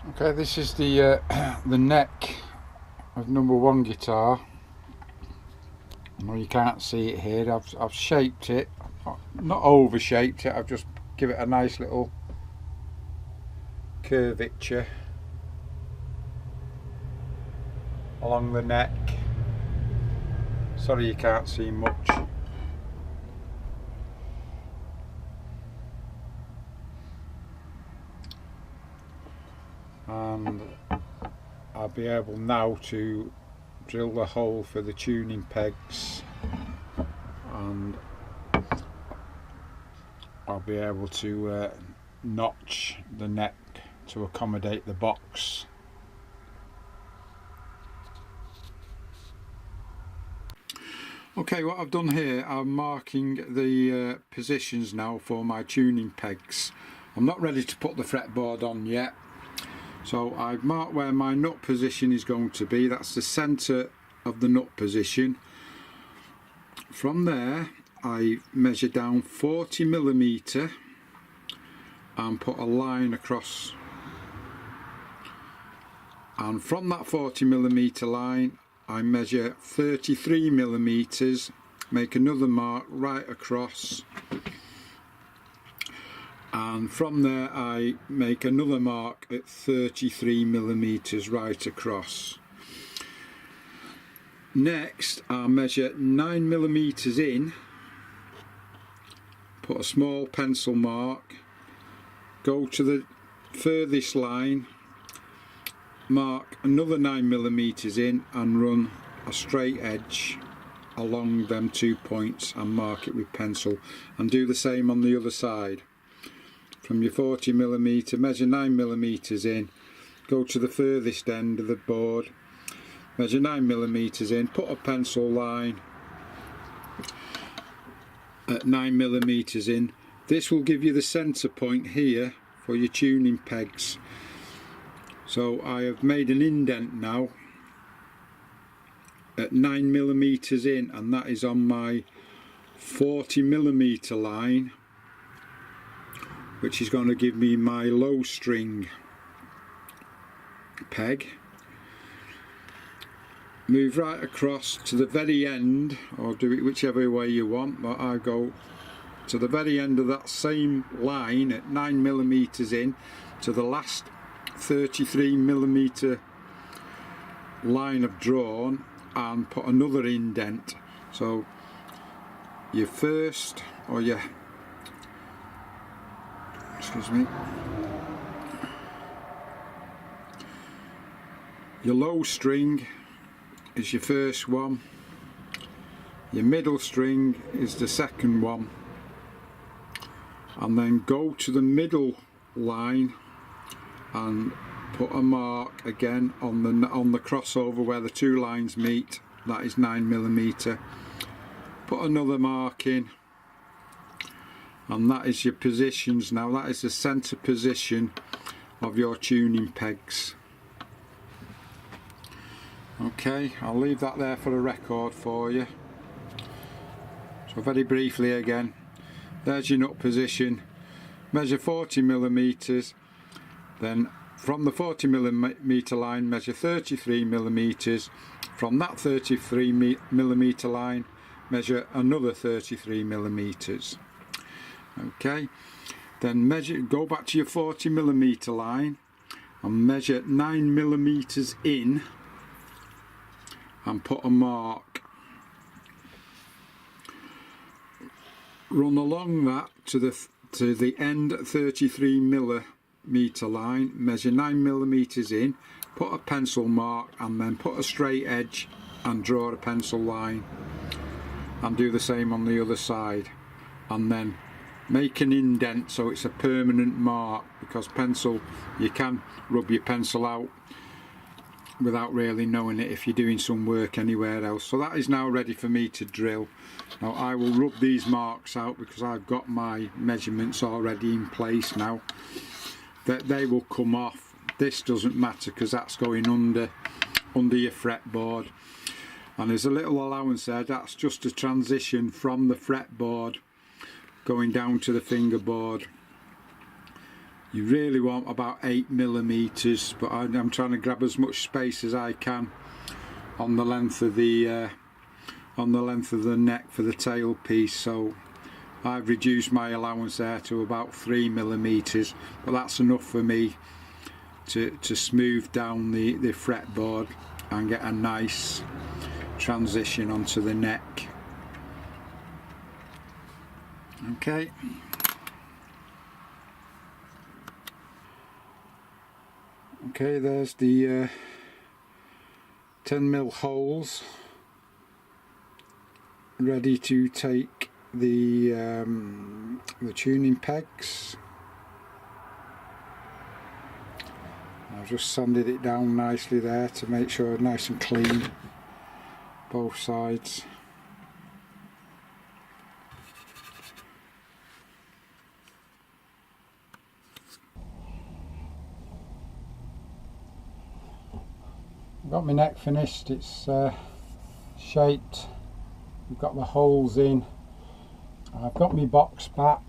Okay, this is the the neck of #1 guitar. I know you can't see it here. I've shaped it, not over shaped it. I've just give it a nice little curvature along the neck. Sorry you can't see much. And I'll be able now to drill the hole for the tuning pegs, and I'll be able to notch the neck to accommodate the box. Okay, what I've done here, I'm marking the positions now for my tuning pegs. I'm not ready to put the fretboard on yet, so I've marked where my nut position is going to be. That's the centre of the nut position. From there I measure down 40mm and put a line across, and from that 40mm line I measure 33mm, make another mark right across, and from there I make another mark at 33mm right across. Next I'll measure 9mm in, put a small pencil mark, go to the furthest line, mark another 9mm in and run a straight edge along them 2 points and mark it with pencil, and do the same on the other side. From your 40mm, measure 9mm in, go to the furthest end of the board, measure 9mm in, put a pencil line at 9mm in. This will give you the centre point here for your tuning pegs. So I have made an indent now at 9mm in, and that is on my 40mm line, which is going to give me my low string peg. Move right across to the very end, or do it whichever way you want, but I go to the very end of that same line at 9mm in to the last 33mm line I've drawn, and put another indent. So your first, or your, excuse me, your low string is your first one, your middle string is the second one, and then go to the middle line and put a mark again on the crossover where the two lines meet. That is 9mm. Put another mark in, and that is your positions now. That is the centre position of your tuning pegs. Okay, I'll leave that there for a record for you. So very briefly again, there's your nut position. Measure 40mm, then from the 40mm line measure 33mm. From that 33mm line measure another 33mm. Okay, then measure, go back to your 40mm line and measure 9mm in and put a mark. Run along that to the end 33mm line, measure 9mm in, put a pencil mark, and then put a straight edge and draw a pencil line, and do the same on the other side, and then make an indent so it's a permanent mark, because pencil, you can rub your pencil out without really knowing it if you're doing some work anywhere else. So that is now ready for me to drill. Now I will rub these marks out because I've got my measurements already in place now. That they will come off. This doesn't matter because that's going under your fretboard, and there's a little allowance there. That's just a transition from the fretboard going down to the fingerboard. You really want about 8mm, but I'm trying to grab as much space as I can on the length of the neck for the tail piece. So I've reduced my allowance there to about 3mm, but that's enough for me to smooth down the fretboard and get a nice transition onto the neck. Okay. Okay, there's the 10mm holes ready to take the tuning pegs. I've just sanded it down nicely there to make sure it's nice and clean both sides. I've got my neck finished. It's shaped. We've got the holes in. I've got my box back.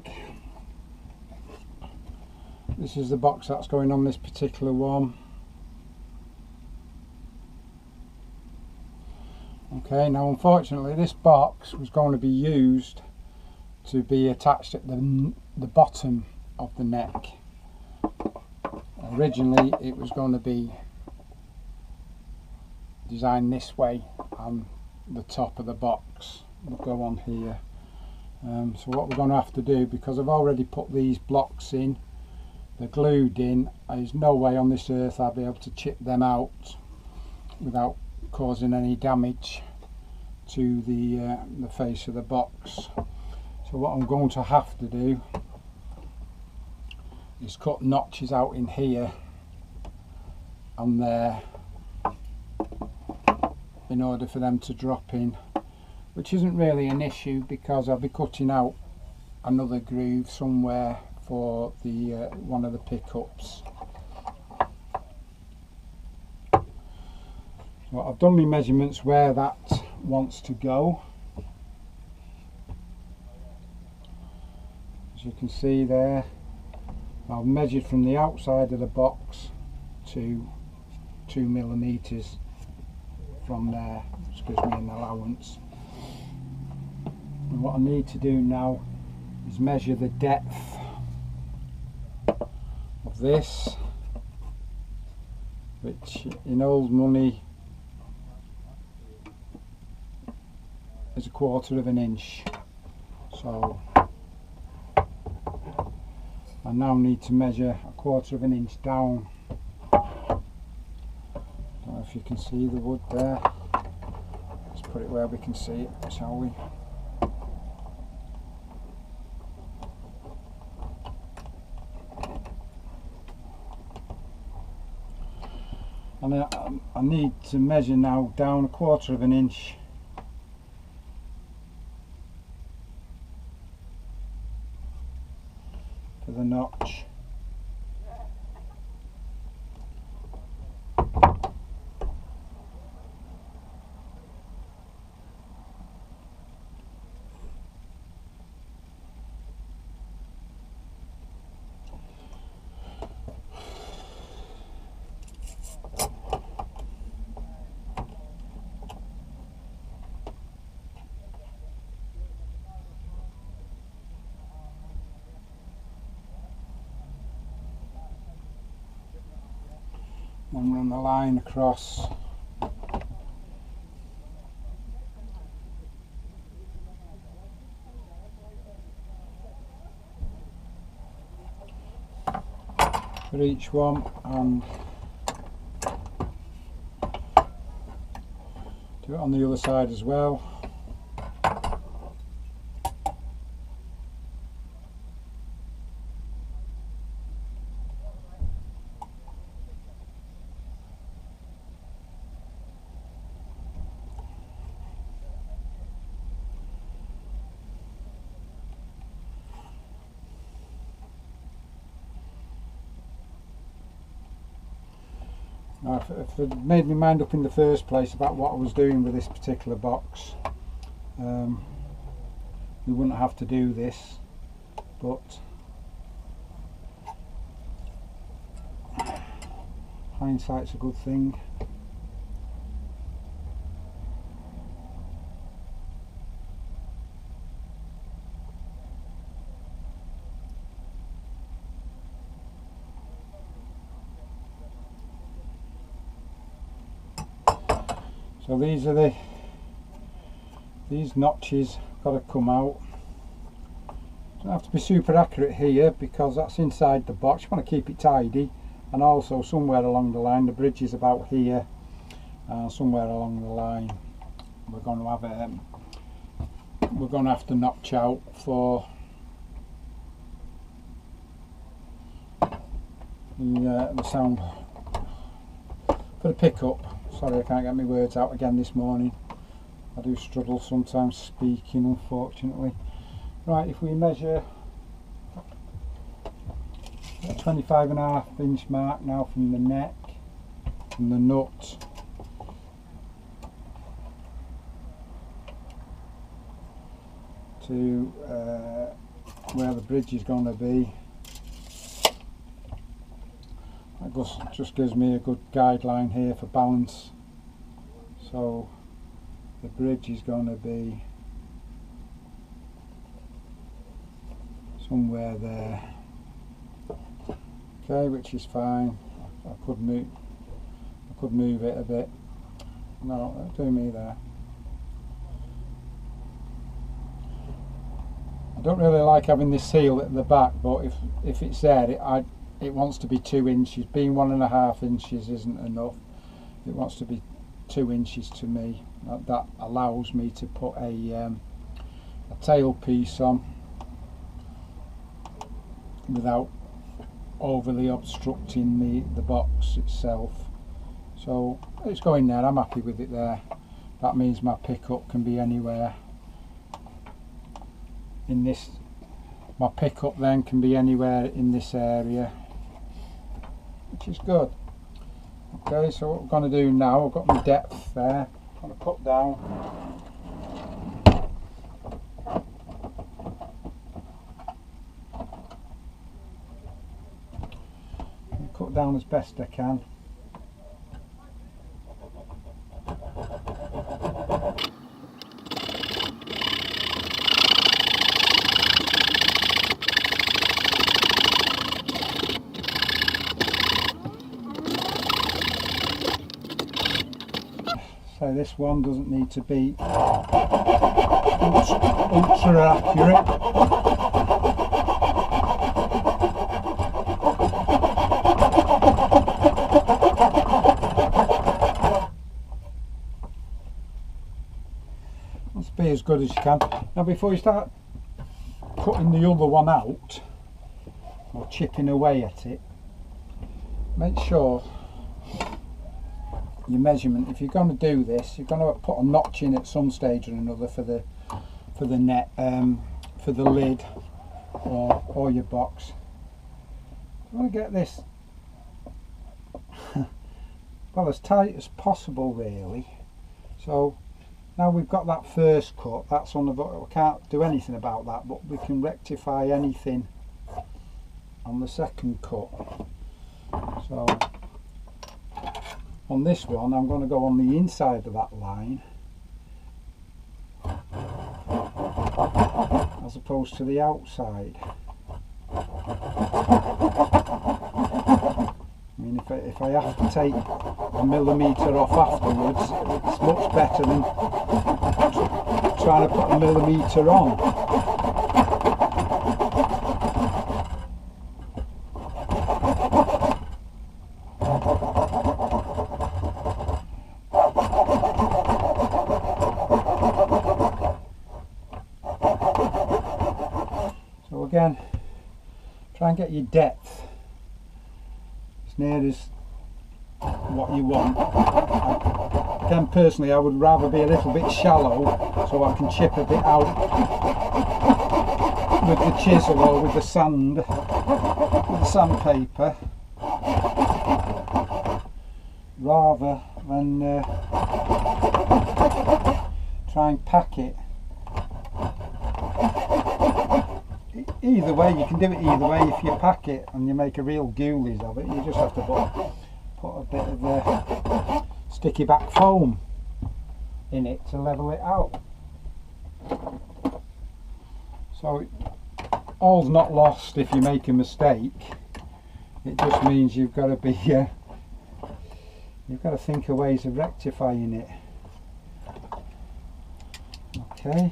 This is the box that's going on this particular one. Okay, now unfortunately this box was going to be used to be attached at the bottom of the neck. Originally it was going to be designed this way, and the top of the box will go on here. So what we're going to have to do, because I've already put these blocks in, they're glued in, there's no way on this earth I'll be able to chip them out without causing any damage to the face of the box. So what I'm going to have to do is cut notches out in here and there in order for them to drop in, which isn't really an issue because I'll be cutting out another groove somewhere for the one of the pickups. So I've done my measurements where that wants to go. As you can see there, I've measured from the outside of the box to 2mm from there, which gives me an allowance. And what I need to do now is measure the depth of this, which in old money is 1/4 of an inch. So I now need to measure 1/4 of an inch down. Don't know if you can see the wood there. Let's put it where we can see it, shall we? And I need to measure now down 1/4 of an inch for the notch. And run the line across. For each one, and do it on the other side as well. Now, if I'd made my mind up in the first place about what I was doing with this particular box, we wouldn't have to do this, but hindsight's a good thing. So these notches got to come out. Don't have to be super accurate here because that's inside the box. You want to keep it tidy, and also somewhere along the line, the bridge is about here, somewhere along the line we're going to have to notch out for the sound, for the pickup. Sorry, I can't get my words out again this morning. I do struggle sometimes speaking, unfortunately. Right, if we measure a 25.5 inch mark now from the neck, from the nut to where the bridge is going to be. That just gives me a good guideline here for balance. So the bridge is going to be somewhere there. Okay, which is fine. I could move it a bit. No, don't do me there. I don't really like having this seal at the back, but if it's there, it wants to be 2 inches. Being 1.5 inches isn't enough. It wants to be 2 inches to me. That allows me to put a tail piece on without overly obstructing the box itself. So it's going there. I'm happy with it there. That means my pickup can be anywhere in this. My pickup then can be anywhere in this area, which is good. Okay, so what we're going to do now, I've got my depth there. I'm going to put down cut down as best I can. So this one doesn't need to be ultra accurate. Let's be as good as you can. Now before you start cutting the other one out or chipping away at it, make sure your measurement, if you're going to do this, you're going to put a notch in at some stage or another for the net, for the lid or your box. You want to get this well as tight as possible really. So now we've got that first cut, that's on the bottom. We can't do anything about that, but we can rectify anything on the second cut. So on this one, I'm going to go on the inside of that line as opposed to the outside. I mean, if I have to take a millimetre off afterwards, it's much better than trying to put a millimetre on. Again, try and get your depth as near as what you want. Again, personally, I would rather be a little bit shallow so I can chip a bit out with the chisel or with the sand, with the sandpaper, rather than try and pack it. Either way, you can do it either way. If you pack it and you make a real ghoulies of it, you just have to put a bit of sticky back foam in it to level it out. So all's not lost if you make a mistake. It just means you've got to be you've got to think of ways of rectifying it. Okay.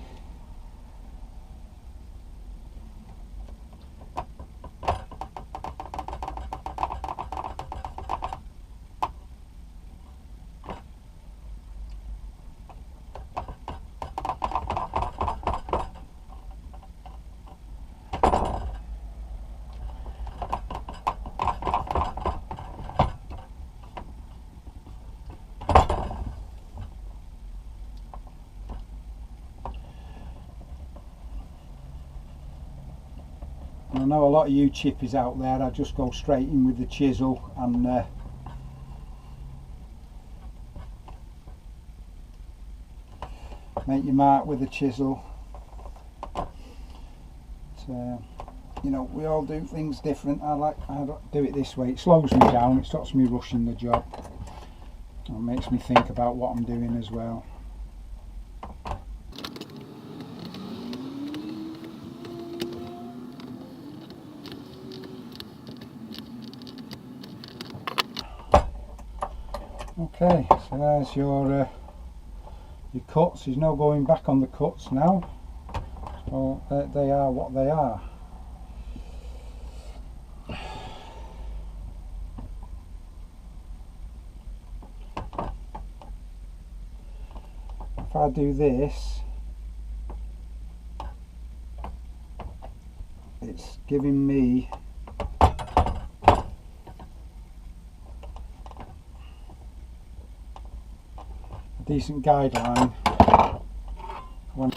I know a lot of you chippies out there, I just go straight in with the chisel and make your mark with the chisel. But, you know, we all do things different. I do it this way. It slows me down, it stops me rushing the job. It makes me think about what I'm doing as well. Okay, so there's your cuts. There's no going back on the cuts now. So they are what they are. If I do this, it's giving me decent guideline when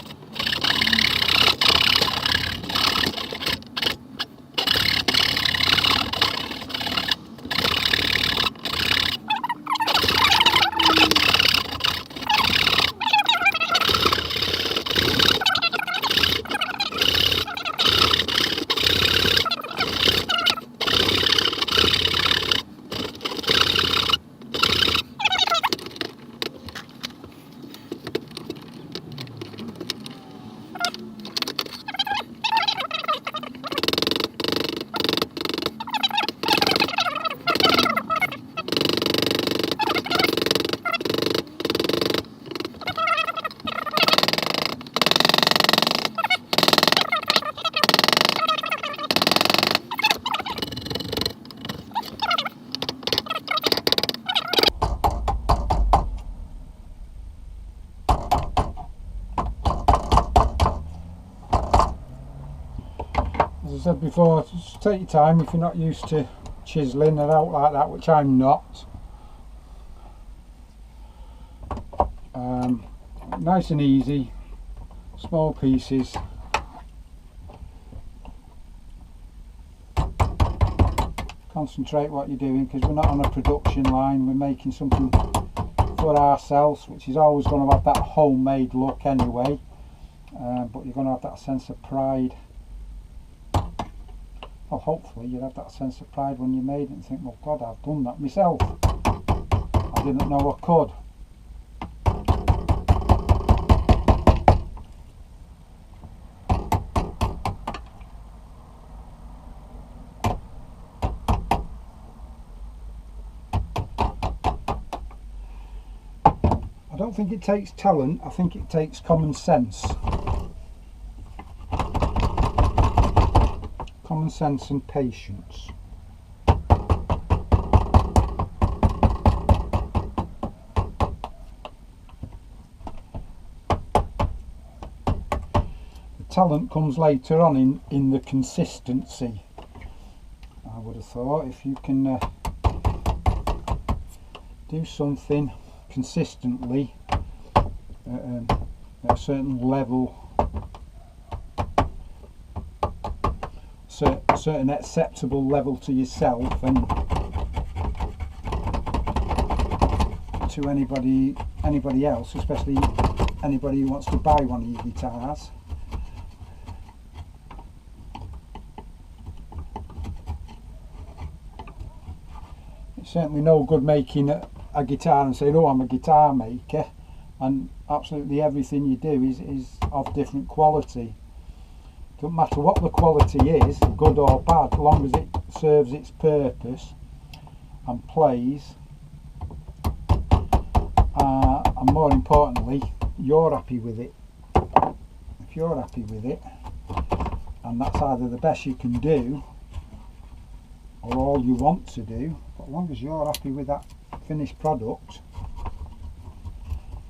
as I said before, just take your time if you're not used to chiseling it out like that, which I'm not. Nice and easy, small pieces. Concentrate what you're doing, because we're not on a production line, we're making something for ourselves, which is always going to have that homemade look anyway, but you're going to have that sense of pride. Well, hopefully you'll have that sense of pride when you made it and think, well, God, I've done that myself. I didn't know I could. I don't think it takes talent, I think it takes common sense. Common sense and patience. The talent comes later on in the consistency. I would have thought if you can do something consistently at a certain level, certain acceptable level to yourself and to anybody else, especially anybody who wants to buy one of your guitars. certainly no good making a guitar and saying, oh, I'm a guitar maker, and absolutely everything you do is of different quality. Doesn't matter what the quality is, good or bad, as long as it serves its purpose and plays, and more importantly, you're happy with it. If you're happy with it, and that's either the best you can do or all you want to do, but as long as you're happy with that finished product,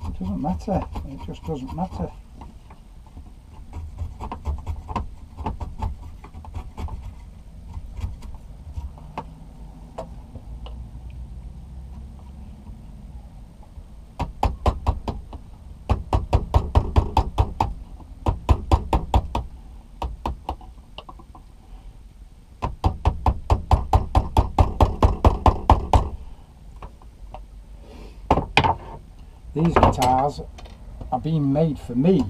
it doesn't matter. It just doesn't matter. These guitars are being made for me,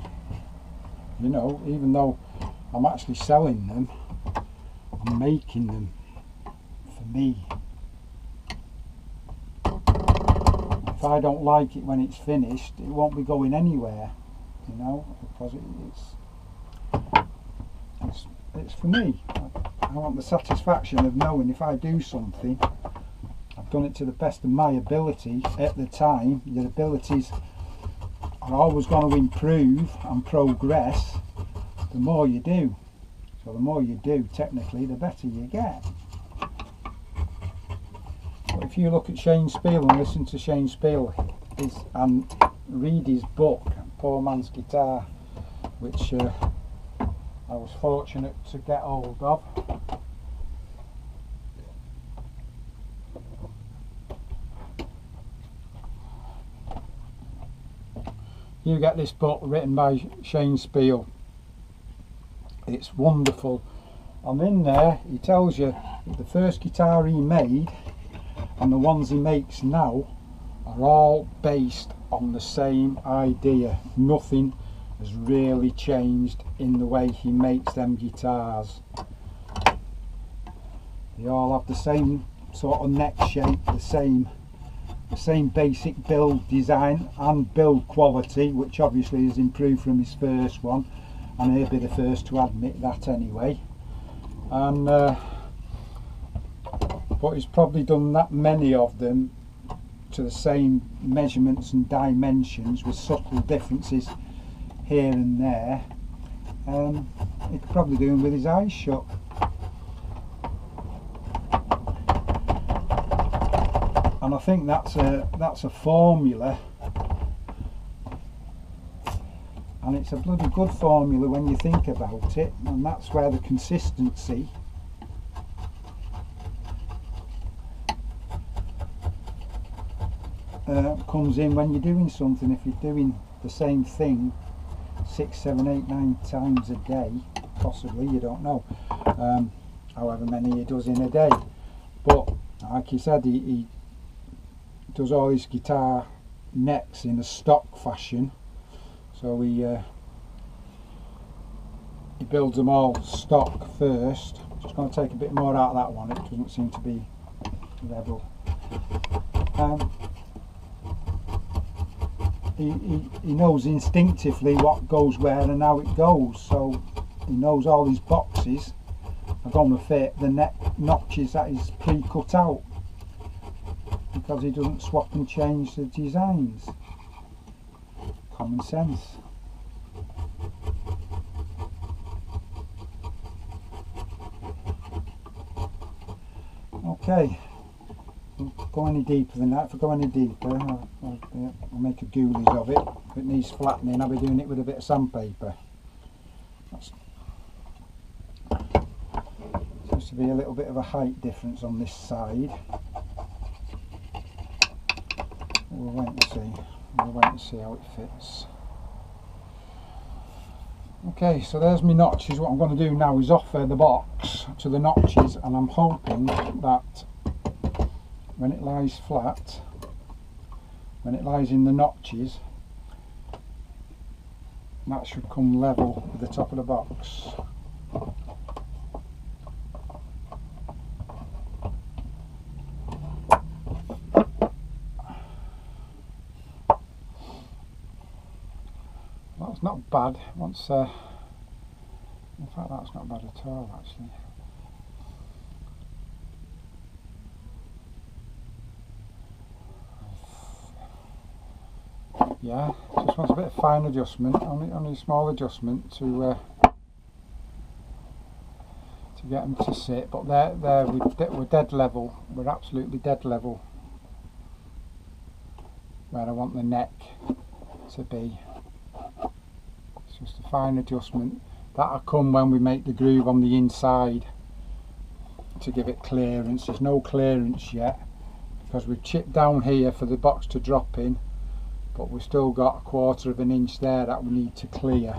you know, even though I'm actually selling them, I'm making them for me. If I don't like it when it's finished, it won't be going anywhere, you know, because it's for me. I want the satisfaction of knowing if I do something, I've done it to the best of my ability at the time. Your abilities are always going to improve and progress the more you do. So the more you do, technically, the better you get. But if you look at Shane Spiel and listen to Shane Spiel and read his book, Poor Man's Guitar, which I was fortunate to get hold of. You get this book written by Shane Spiel. It's wonderful. And in there he tells you that the first guitar he made and the ones he makes now are all based on the same idea. Nothing has really changed in the way he makes them guitars. They all have the same sort of neck shape, the same basic build design and build quality, which obviously has improved from his first one, and he'll be the first to admit that anyway. And but he's probably done that many of them to the same measurements and dimensions with subtle differences here and there. He could probably do them with his eyes shut. And I think that's a formula, and it's a bloody good formula when you think about it, and that's where the consistency comes in when you're doing something. If you're doing the same thing 6, 7, 8, 9 times a day, possibly, you don't know, however many he does in a day, but like he said, he does all his guitar necks in a stock fashion, so he builds them all stock first. Just going to take a bit more out of that one, it doesn't seem to be level. He knows instinctively what goes where and how it goes, so he knows all his boxes are going to fit the neck notches that he's pre-cut out, because he doesn't swap and change the designs. Common sense. Okay, don't go any deeper than that. If I go any deeper, I'll make a ghoulies of it. If it needs flattening, I'll be doing it with a bit of sandpaper. Seems to be a little bit of a height difference on this side. We'll wait and see. We'll wait and see how it fits. Okay, so there's my notches. What I'm going to do now is offer the box to the notches, and I'm hoping that when it lies flat, when it lies in the notches, that should come level with the top of the box. It's not bad. Once, in fact, that's not bad at all, actually. Yeah, just wants a bit of fine adjustment, only a small adjustment to get them to sit. But we're dead level. We're absolutely dead level where I want the neck to be. It's just a fine adjustment. That'll come when we make the groove on the inside to give it clearance. There's no clearance yet because we've chipped down here for the box to drop in, but we've still got 1/4 of an inch there that we need to clear,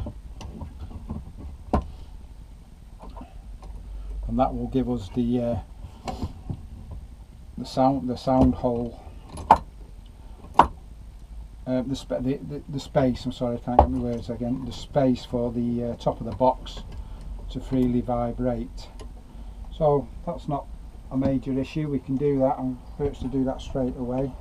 and that will give us the sound hole, the space. I'm sorry, I can't get my words again. The space for the top of the box to freely vibrate. So that's not a major issue. We can do that, and first to do that straight away.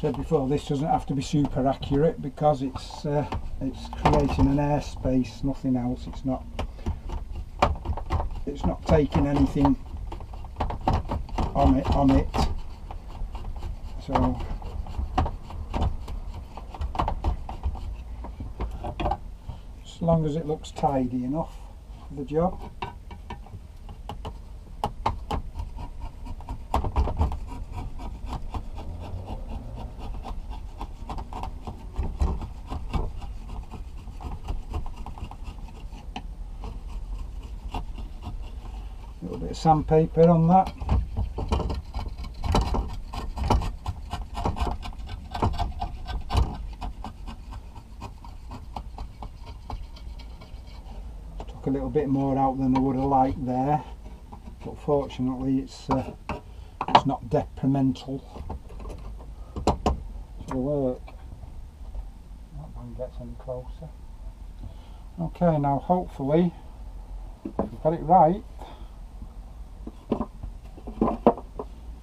Said before, this doesn't have to be super accurate because it's creating an airspace, nothing else. It's not taking anything on it. So as long as it looks tidy enough for the job. A little bit of sandpaper on that. Took a little bit more out than I would have liked there, but fortunately it's not detrimental to the work. That one gets any closer. Okay, now hopefully if we've got it right,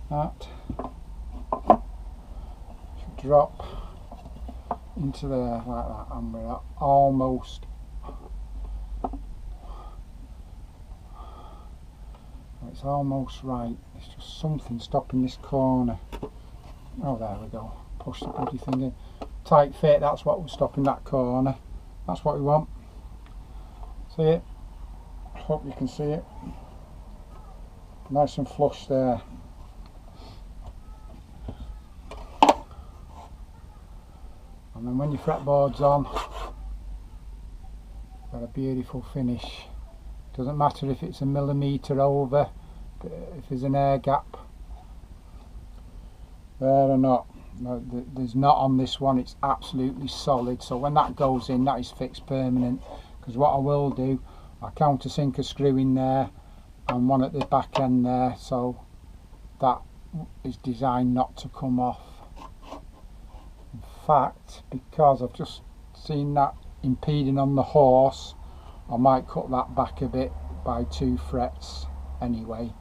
that should drop into there like that, and we're almost, it's almost right. It's just something stopping this corner. Oh, there we go. Push the bloody thing in. Tight fit, that's what was stopping that corner. That's what we want. See it? Hope you can see it. Nice and flush there. And then when your fretboard's on, got a beautiful finish Doesn't matter if it's a millimetre over, if there's an air gap there or not. No, there's not on this one. It's absolutely solid, so when that goes in, that is fixed permanent. Because what I will do, I countersink a screw in there and one at the back end there, so that is designed not to come off. In fact, because I've just seen that impeding on the horse, I might cut that back a bit by 2 frets anyway,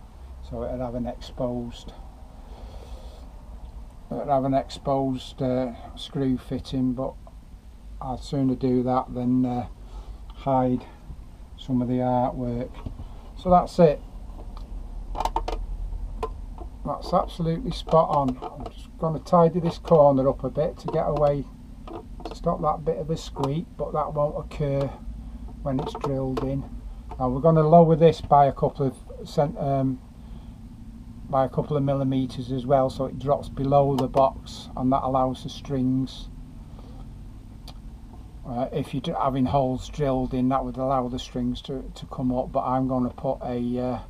so it'll have an exposed screw fitting, but I'd sooner do that than hide some of the artwork. So that's it. That's absolutely spot on. I'm just going to tidy this corner up a bit to get away, to stop that bit of a squeak, but that won't occur when it's drilled in. Now we're going to lower this by a couple of millimetres as well, so it drops below the box, and that allows the strings, if you're having holes drilled in, that would allow the strings to come up. But I'm going to put a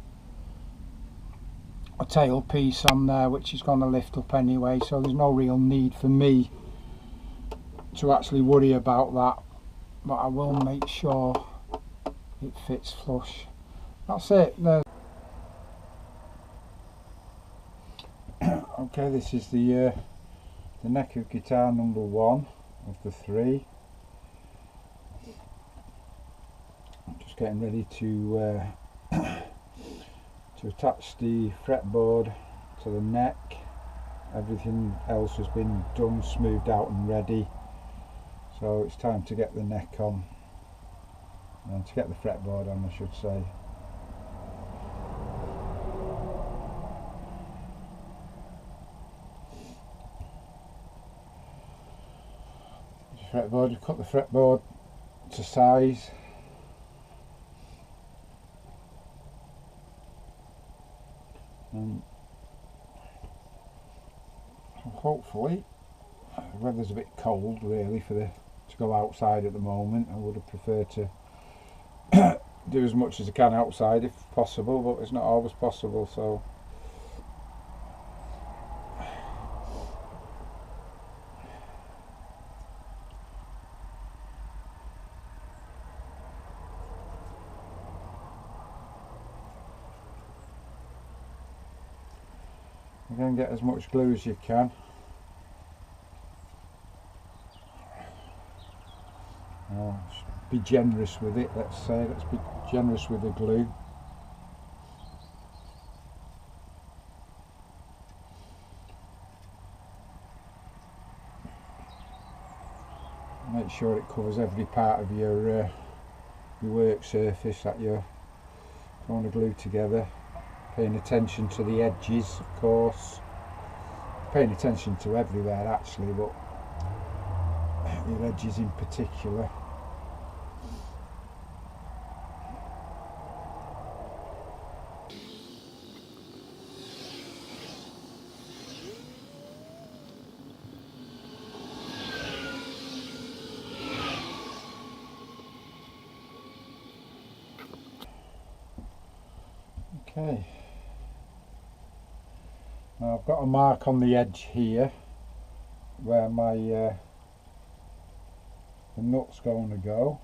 tail piece on there which is going to lift up anyway, so there's no real need for me to actually worry about that, but I will make sure it fits flush. That's it. Okay, this is the neck of guitar number 1 of the 3. I'm just getting ready to attach the fretboard to the neck. Everything else has been done, smoothed out and ready, so it's time to get the neck on, and to get the fretboard on, I should say. Fretboard, you cut the fretboard to size. And hopefully, the weather's a bit cold really to go outside at the moment. I would have preferred to do as much as I can outside if possible, but it's not always possible, so you're going to get as much glue as you can. Be generous with it, let's be generous with the glue. Make sure it covers every part of your work surface that you're going to glue together. Paying attention to the edges, of course. Paying attention to everywhere actually, but your edges in particular. Okay, now I've got a mark on the edge here where my the nut's going to go.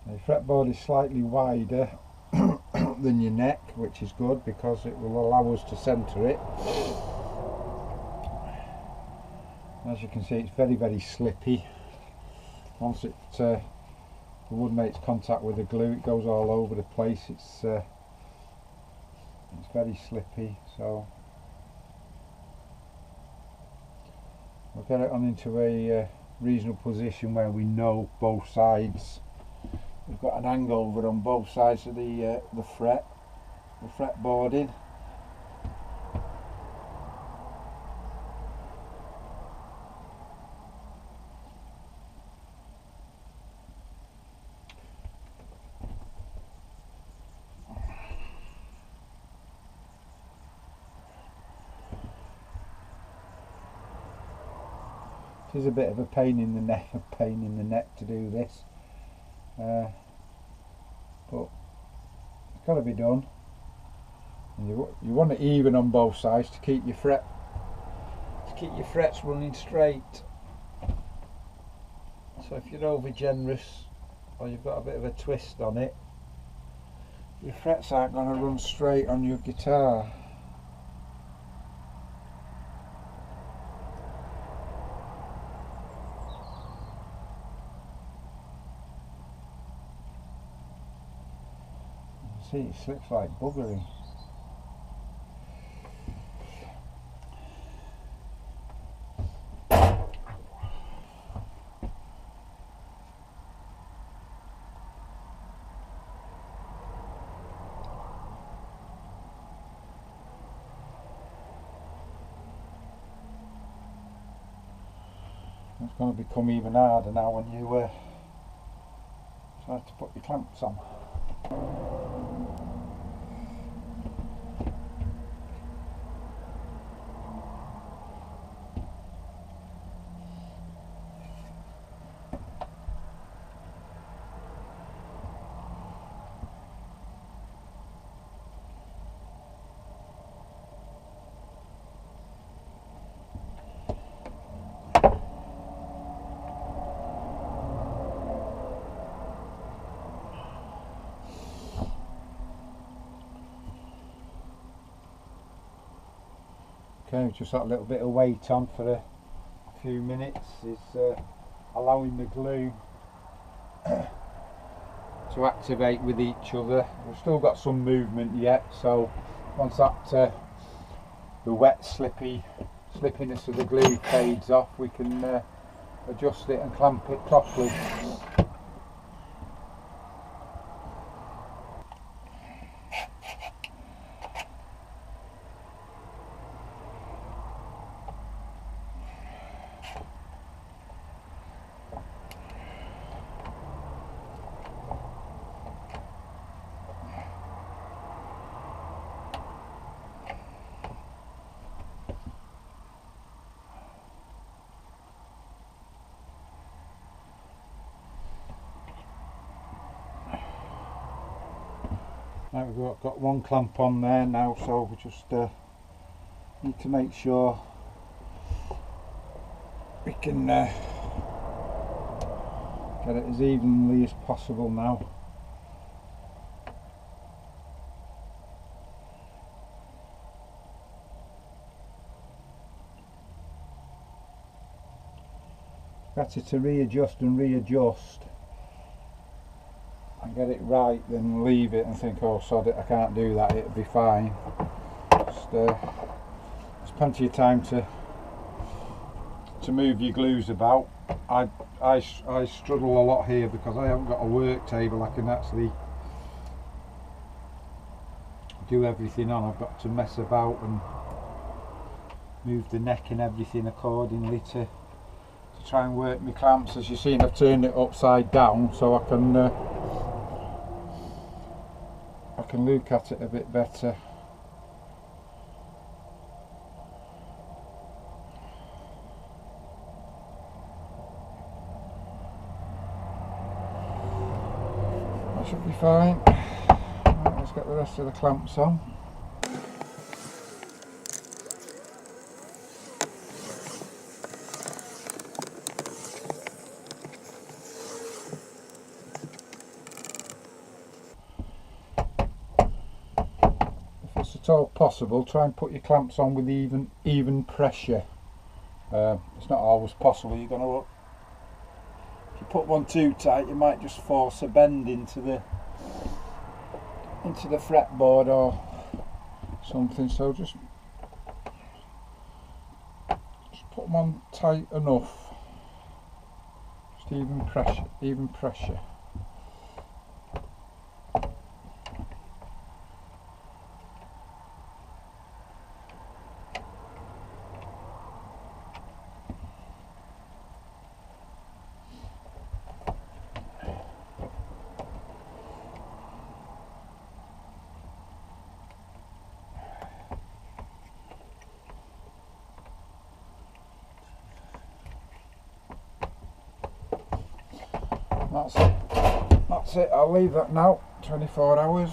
The fretboard is slightly wider than your neck, which is good because it will allow us to centre it. As you can see, it's very, very slippy. Once the wood makes contact with the glue, it goes all over the place. It's very slippy, so we'll get it on into a reasonable position where we know both sides. We've got an hangover on both sides of the fretboarding. It is a bit of a pain in the neck to do this, but it's got to be done. And you want it even on both sides to keep your frets running straight. So if you're over generous or you've got a bit of a twist on it, your frets aren't going to run straight on your guitar. See, it slips like buggery. It's going to become even harder now when you try to put your clamps on. Okay, just that little bit of weight on for a few minutes is allowing the glue to activate with each other. We've still got some movement yet, so once that the wet slippiness of the glue fades off, we can adjust it and clamp it properly. Right, we've got one clamp on there now, so we just need to make sure we can get it as evenly as possible now. Better to readjust and get it right than leave it and think, oh sod it, I can't do that, it'll be fine. Just, there's plenty of time to move your glues about. I struggle a lot here because I haven't got a work table I can actually do everything on. I've got to mess about and move the neck and everything accordingly to try and work my clamps. As you've seen, I've turned it upside down so I can look at it a bit better. That should be fine. Right, let's get the rest of the clamps on. At all possible, try and put your clamps on with even pressure. It's not always possible. You're gonna, if you put one too tight, you might just force a bend into the fretboard or something. So just put them on tight enough. Just even pressure. That's it. I'll leave that now. 24 hours.